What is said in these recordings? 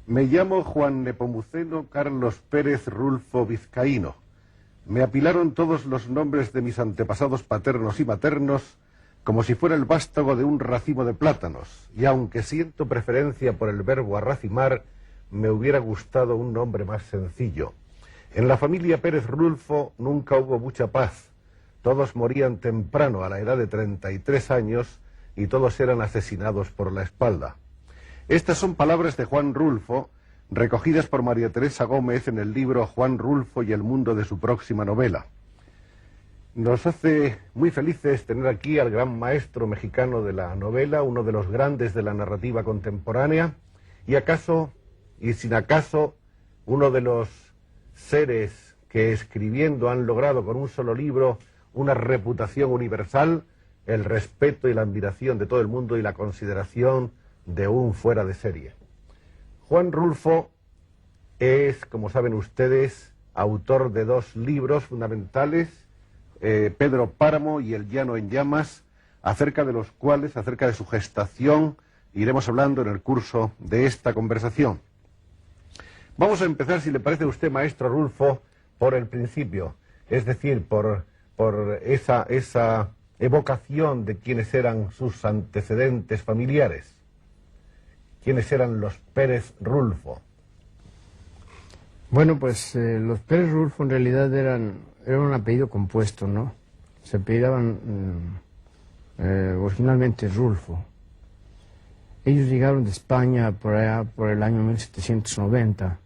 Me llamo Juan Nepomuceno Carlos Pérez Rulfo Vizcaíno. Me apilaron todos los nombres de mis antepasados paternos y maternos como si fuera el vástago de un racimo de plátanos, y aunque siento preferencia por el verbo arracimar, me hubiera gustado un nombre más sencillo. En la familia Pérez Rulfo nunca hubo mucha paz. Todos morían temprano, a la edad de 33 años, y todos eran asesinados por la espalda. Estas son palabras de Juan Rulfo, recogidas por María Teresa Gómez en el libro Juan Rulfo y el mundo de su próxima novela. Nos hace muy felices tener aquí al gran maestro mexicano de la novela, uno de los grandes de la narrativa contemporánea, y sin acaso, uno de los seres que escribiendo han logrado con un solo libro una reputación universal, el respeto y la admiración de todo el mundo y la consideración de un fuera de serie. Juan Rulfo es, como saben ustedes, autor de dos libros fundamentales, Pedro Páramo y El llano en llamas, acerca de los cuales, acerca de su gestación, iremos hablando en el curso de esta conversación. Vamos a empezar, si le parece a usted, maestro Rulfo, por el principio, es decir, por esa evocación de quiénes eran sus antecedentes familiares. ¿Quiénes eran los Pérez Rulfo? Bueno, pues los Pérez Rulfo en realidad eran un apellido compuesto, ¿no? Se apellidaban originalmente Rulfo. Ellos llegaron de España por allá por el año 1790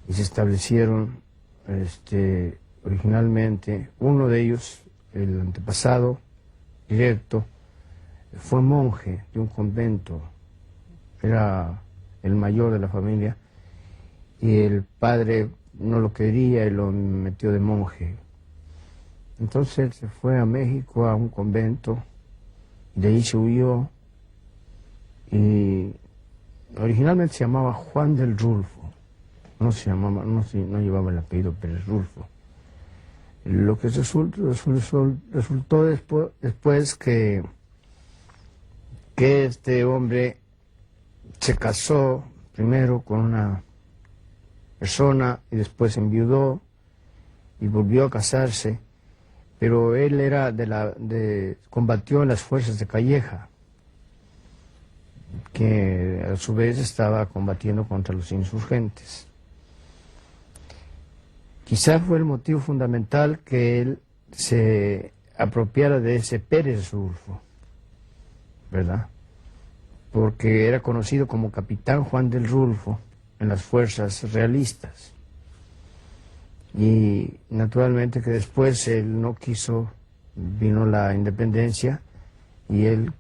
y se establecieron originalmente. Uno de ellos, el antepasado directo, fue monje de un convento. Era el mayor de la familia y el padre no lo quería y lo metió de monje. Entonces él se fue a México a un convento, de ahí se huyó y originalmente se llamaba Juan del Rulfo, no llevaba el apellido Pérez Rulfo. Lo que resultó después que este hombre se casó primero con una persona y después enviudó y volvió a casarse, pero él era combatió en las fuerzas de Calleja, que a su vez estaba combatiendo contra los insurgentes. Quizá fue el motivo fundamental que él se apropiara de ese Pérez Rulfo, ¿verdad? Porque era conocido como Capitán Juan del Rulfo en las fuerzas realistas. Y naturalmente que después él no quiso, vino la independencia y él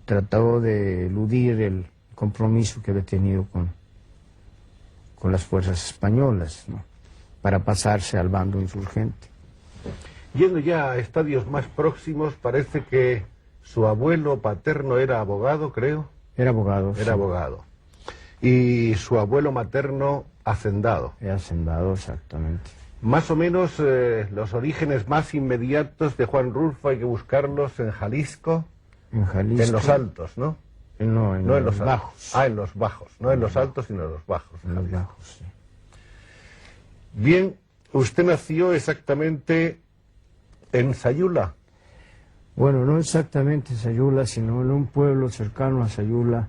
trató de eludir el compromiso que había tenido con las fuerzas españolas, ¿no?, para pasarse al bando insurgente. Yendo ya a estadios más próximos, parece que su abuelo paterno era abogado, creo. Era abogado. Era abogado. Y su abuelo materno, hacendado. Era hacendado, exactamente. Más o menos los orígenes más inmediatos de Juan Rulfo hay que buscarlos en Jalisco. En Jalisco. En los altos, ¿no? No, en los bajos. En los bajos. No en los altos, sino en los bajos. En los bajos, sí. Bien, usted nació exactamente en Sayula. Bueno, no exactamente en Sayula, sino en un pueblo cercano a Sayula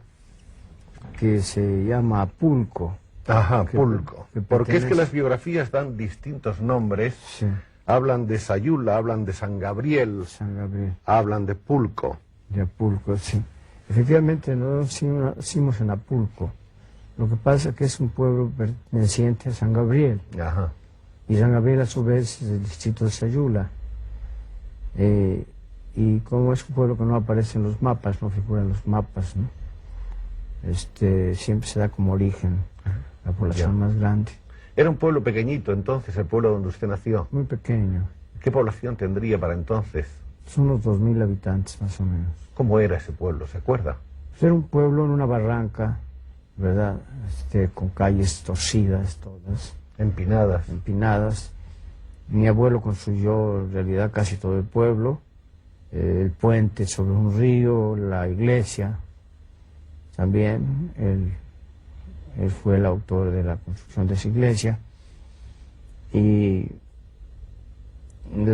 que se llama Apulco. Ajá, que- Pulco. que Porque es que pertenece- las biografías dan distintos nombres. Sí, Hablan de Sayula, hablan de San Gabriel, San Gabriel, hablan de Pulco. de Apulco, sí. Efectivamente, nosotros nacimos en Apulco. Lo que pasa es que es un pueblo perteneciente a San Gabriel. Ajá. Y San Gabriel, a su vez, es el distrito de Sayula. Y como es un pueblo que no aparece en los mapas, no figura en los mapas, ¿no? Siempre se da como origen la población Ya. más grande, Era un pueblo pequeñito entonces, el pueblo donde usted nació. muy pequeño. ¿Qué población tendría para entonces? Son unos 2000 habitantes más o menos. ¿Cómo era ese pueblo? ¿Se acuerda? Pues era un pueblo en una barranca, ¿verdad? Con calles torcidas todas, Empinadas. empinadas. Mi abuelo construyó en realidad casi todo el pueblo, el puente sobre un río, la iglesia. También él fue el autor de la construcción de esa iglesia. Y en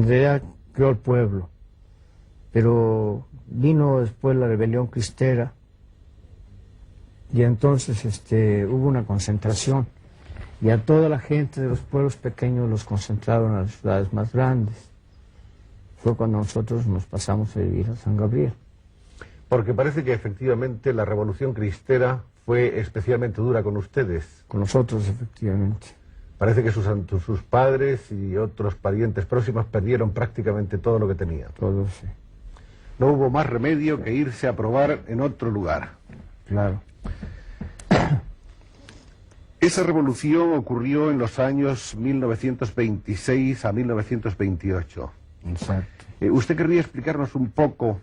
realidad creó el pueblo. Pero vino después la rebelión cristera y entonces hubo una concentración y a toda la gente de los pueblos pequeños los concentraron a las ciudades más grandes. Fue cuando nosotros nos pasamos a vivir a San Gabriel. Porque parece que efectivamente la revolución cristera fue especialmente dura con ustedes. Con nosotros, efectivamente. Parece que sus padres y otros parientes próximos perdieron prácticamente todo lo que tenían. Todos, sí. No hubo más remedio que irse a probar en otro lugar. Claro. Esa revolución ocurrió en los años 1926 a 1928. Exacto. ¿Usted querría explicarnos un poco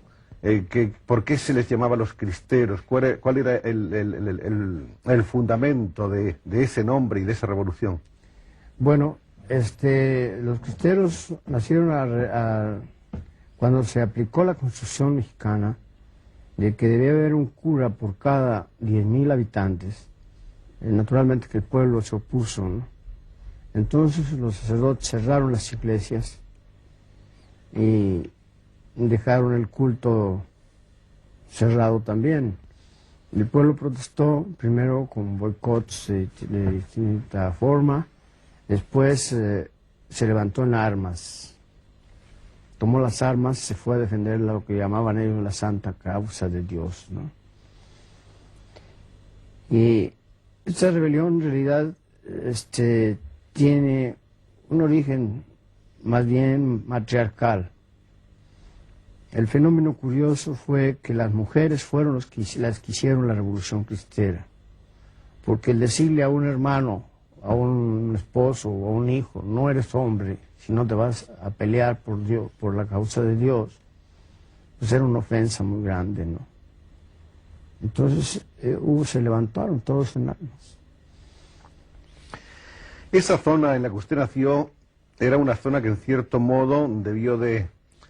por qué se les llamaba los cristeros? ¿Cuál era el fundamento de ese nombre y de esa revolución? Bueno, los cristeros nacieron cuando se aplicó la Constitución mexicana de que debía haber un cura por cada 10.000 habitantes. Naturalmente que el pueblo se opuso, ¿no? Entonces los sacerdotes cerraron las iglesias y dejaron el culto cerrado también. El pueblo protestó primero con boicots de distinta forma, después se levantó en armas, tomó las armas, se fue a defender lo que llamaban ellos la santa causa de Dios, ¿no? Y esta rebelión en realidad tiene un origen más bien matriarcal. El fenómeno curioso fue que las mujeres fueron las que hicieron la revolución cristera, porque el decirle a un hermano, a un esposo o a un hijo, no eres hombre, si no te vas a pelear por Dios, por la causa de Dios, pues era una ofensa muy grande, ¿no? Entonces se levantaron todos en armas. Esa zona en la que usted nació era una zona que en cierto modo debió de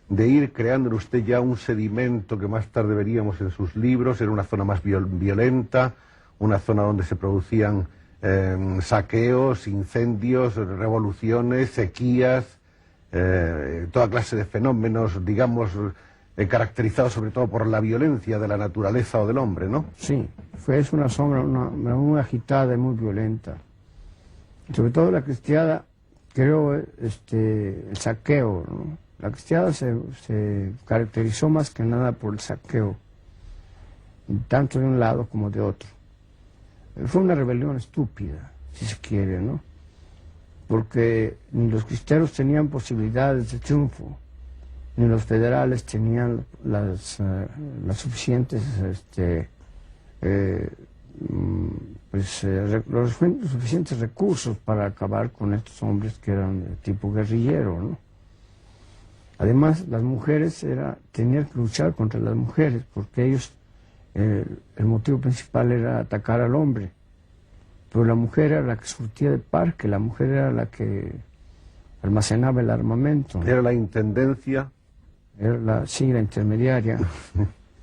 ir creando en usted ya un sedimento que más tarde veríamos en sus libros. Era una zona más violenta, una zona donde se producían saqueos, incendios, revoluciones, sequías, toda clase de fenómenos, digamos, caracterizados sobre todo por la violencia de la naturaleza o del hombre, ¿no? Sí, es una zona muy agitada y muy violenta. Sobre todo la cristiada creó el saqueo, ¿no? La cristiada se caracterizó más que nada por el saqueo, tanto de un lado como de otro. Fue una rebelión estúpida, si se quiere, ¿no? Porque ni los cristeros tenían posibilidades de triunfo, ni los federales tenían las suficientes los suficientes recursos para acabar con estos hombres que eran de tipo guerrillero, ¿no? Además, las mujeres tenían que luchar contra las mujeres, porque ellos, el motivo principal era atacar al hombre. Pero la mujer era la que surtía de parque, la mujer era la que almacenaba el armamento. Era la intendencia. Era la intermediaria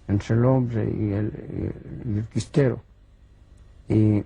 entre el hombre y el cristero. Y